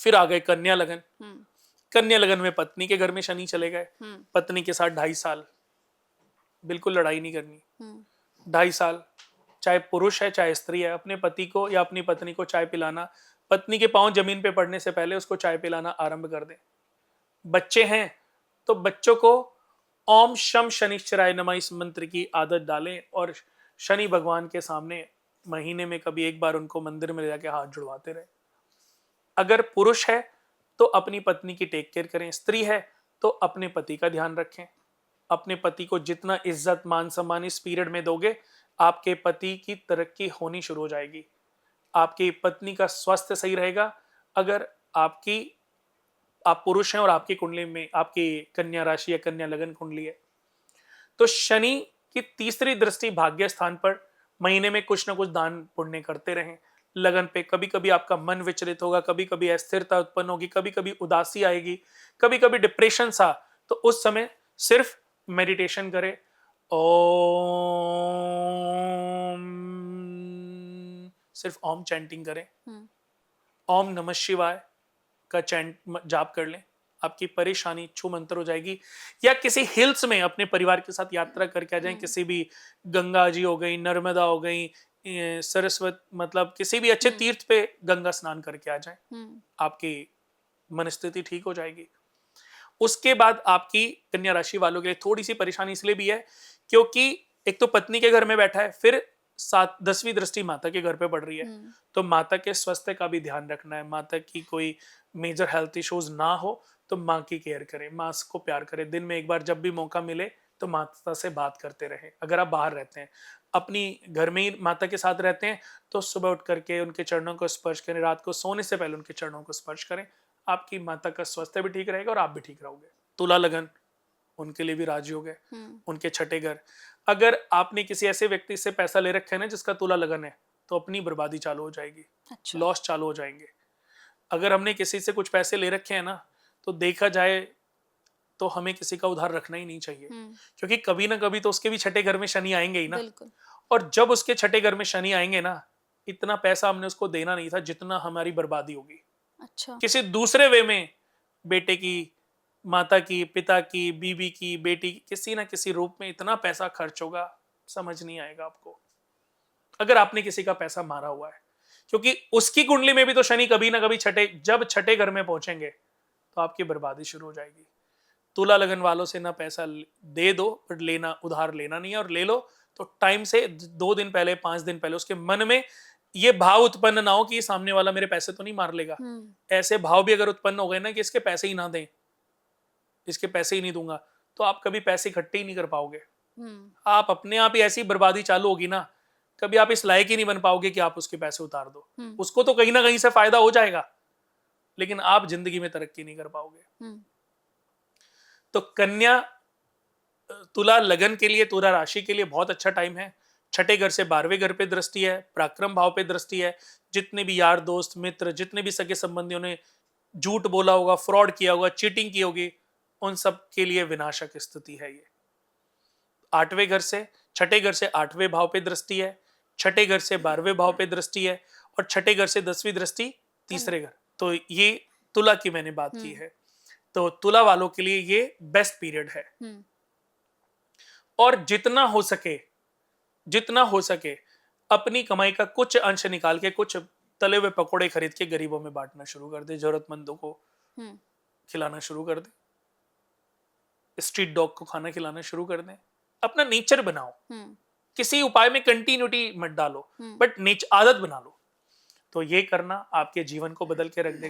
फिर आ गए कन्या लगन। कन्या लगन में पत्नी के घर में शनि चले गए, पत्नी के साथ 2.5 साल बिल्कुल लड़ाई नहीं करनी। 2.5 साल चाहे पुरुष है चाहे स्त्री है, अपने पति को या अपनी पत्नी को चाय पिलाना, पत्नी के पांव जमीन पे पड़ने से पहले उसको चाय पिलाना आरंभ कर दें। बच्चे हैं तो बच्चों को ओम शम शनिश्चराय नमः इस मंत्र की आदत डालें और शनि भगवान के सामने महीने में कभी एक बार उनको मंदिर में ले जाके हाथ जुड़वाते रहे। अगर पुरुष है तो अपनी पत्नी की टेक केयर करें, स्त्री है तो अपने पति का ध्यान रखें। अपने पति को जितना इज्जत मान सम्मान इस पीरियड में दोगे, आपके पति की तरक्की होनी शुरू हो जाएगी। आपकी पत्नी का स्वास्थ्य सही रहेगा। अगर आप पुरुष हैं और आपकी कुंडली में आपकी कन्या राशि या कन्या लगन कुंडली है, तो शनि की तीसरी दृष्टि भाग्य स्थान पर, महीने में कुछ ना कुछ दान पुण्य करते रहें। लगन पे कभी कभी आपका मन विचलित होगा, कभी कभी अस्थिरता उत्पन्न होगी, कभी कभी उदासी आएगी, कभी कभी डिप्रेशन सा, तो उस समय सिर्फ मेडिटेशन करें। ओम, सिर्फ ओम चैंटिंग करें, ओम नमः शिवाय का चैंट जाप कर लें, आपकी परेशानी छू मंतर हो जाएगी। या किसी हिल्स में अपने परिवार के साथ यात्रा करके आ जाएं, किसी भी गंगा जी हो गई, नर्मदा हो गई, सरस्वती, मतलब किसी भी अच्छे तीर्थ पे गंगा स्नान करके आ जाएं, आपकी मनस्थिति ठीक हो जाएगी। उसके बाद आपकी कन्या राशि वालों के लिए थोड़ी सी परेशानी इसलिए भी है क्योंकि एक तो पत्नी के घर में बैठा है, फिर 10वीं दृष्टि माता के घर पे पड़ रही है, तो माता के स्वास्थ्य का भी ध्यान रखना है। माता की कोई मेजर हेल्थ इश्यूज ना हो तो माँ की केयर करें, माँ को प्यार करें। दिन में एक बार जब भी मौका मिले तो माता से बात करते रहें। अगर आप बाहर रहते हैं, अपनी घर में ही माता के साथ रहते हैं, तो सुबह उठ करके उनके चरणों को स्पर्श करें, रात को सोने से पहले उनके चरणों को स्पर्श करें। आपकी माता का स्वास्थ्य भी ठीक रहेगा और आप भी ठीक रहोगे। तुला लगन, उनके लिए भी राजयोग है, उनके छठे घर। अगर आपने किसी ऐसे व्यक्ति से पैसा ले रखा है ना जिसका तुला लगन है, तो अपनी बर्बादी चालू हो जाएगी। अच्छा। लॉस चालू हो जाएंगे। अगर हमने किसी से कुछ पैसे ले रखे हैं ना, तो देखा जाए तो हमें किसी का उधार रखना ही नहीं चाहिए, क्योंकि कभी ना कभी तो उसके भी छठे घर में शनि आएंगे ही ना। और जब उसके छठे घर में शनि आएंगे ना, इतना पैसा हमने उसको देना नहीं था जितना हमारी बर्बादी होगी। अच्छा। किसी दूसरे वे में बेटे की, माता की, पिता की, बीवी की, बेटी की, किसी ना किसी रूप में इतना पैसा खर्च होगा, समझ नहीं आएगा आपको, अगर आपने किसी का पैसा मारा हुआ है। क्योंकि उसकी कुंडली में भी तो शनि कभी ना कभी जब छठे घर में पहुंचेंगे तो आपकी बर्बादी शुरू हो जाएगी। तुला लगन वालों से ना पैसा दे दो, पर लेना, उधार लेना नहीं है, और ले लो तो टाइम से 2 दिन पहले, 5 दिन पहले उसके मन में ये भाव उत्पन्न ना हो कि सामने वाला मेरे पैसे तो नहीं मार लेगा। ऐसे भाव भी अगर उत्पन्न हो गए ना कि इसके पैसे ही ना दें, इसके पैसे ही नहीं दूंगा, तो आप कभी पैसे इकट्ठे ही नहीं कर पाओगे। आप अपने आप ही ऐसी बर्बादी चालू होगी ना, कभी आप इस लायक ही नहीं बन पाओगे कि आप उसके पैसे उतार दो। उसको तो कहीं ना कहीं से फायदा हो जाएगा, लेकिन आप जिंदगी में तरक्की नहीं कर पाओगे। तो कन्या तुला लगन के लिए, तुला राशि के लिए बहुत अच्छा टाइम है। छठे घर से 12वें घर पे दृष्टि है, पराक्रम भाव पे दृष्टि है। जितने भी यार दोस्त मित्र, जितने भी सगे संबंधियों ने झूठ बोला होगा, फ्रॉड किया होगा, चीटिंग की होगी, उन सब के लिए विनाशक स्थिति है ये। 8वें घर से, छठे घर से 8वें भाव पे दृष्टि है, छठे घर से 12वें भाव पे दृष्टि है, और छठे घर से 10वीं दृष्टि तीसरे घर। तो ये तुला की मैंने बात की है। तो तुला वालों के लिए ये बेस्ट पीरियड है। और जितना हो सके अपनी कमाई का कुछ अंश निकाल के कुछ तले हुए पकोड़े खरीद के गरीबों में बांटना शुरू कर दे, जरूरतमंदों को खिलाना शुरू कर दे, स्ट्रीट डॉग को खाना खिलाना शुरू कर दे। अपना नेचर बनाओ, किसी उपाय में कंटिन्यूटी मत डालो, बट आदत बना लो। तो ये करना आपके जीवन को बदल के रख देगा।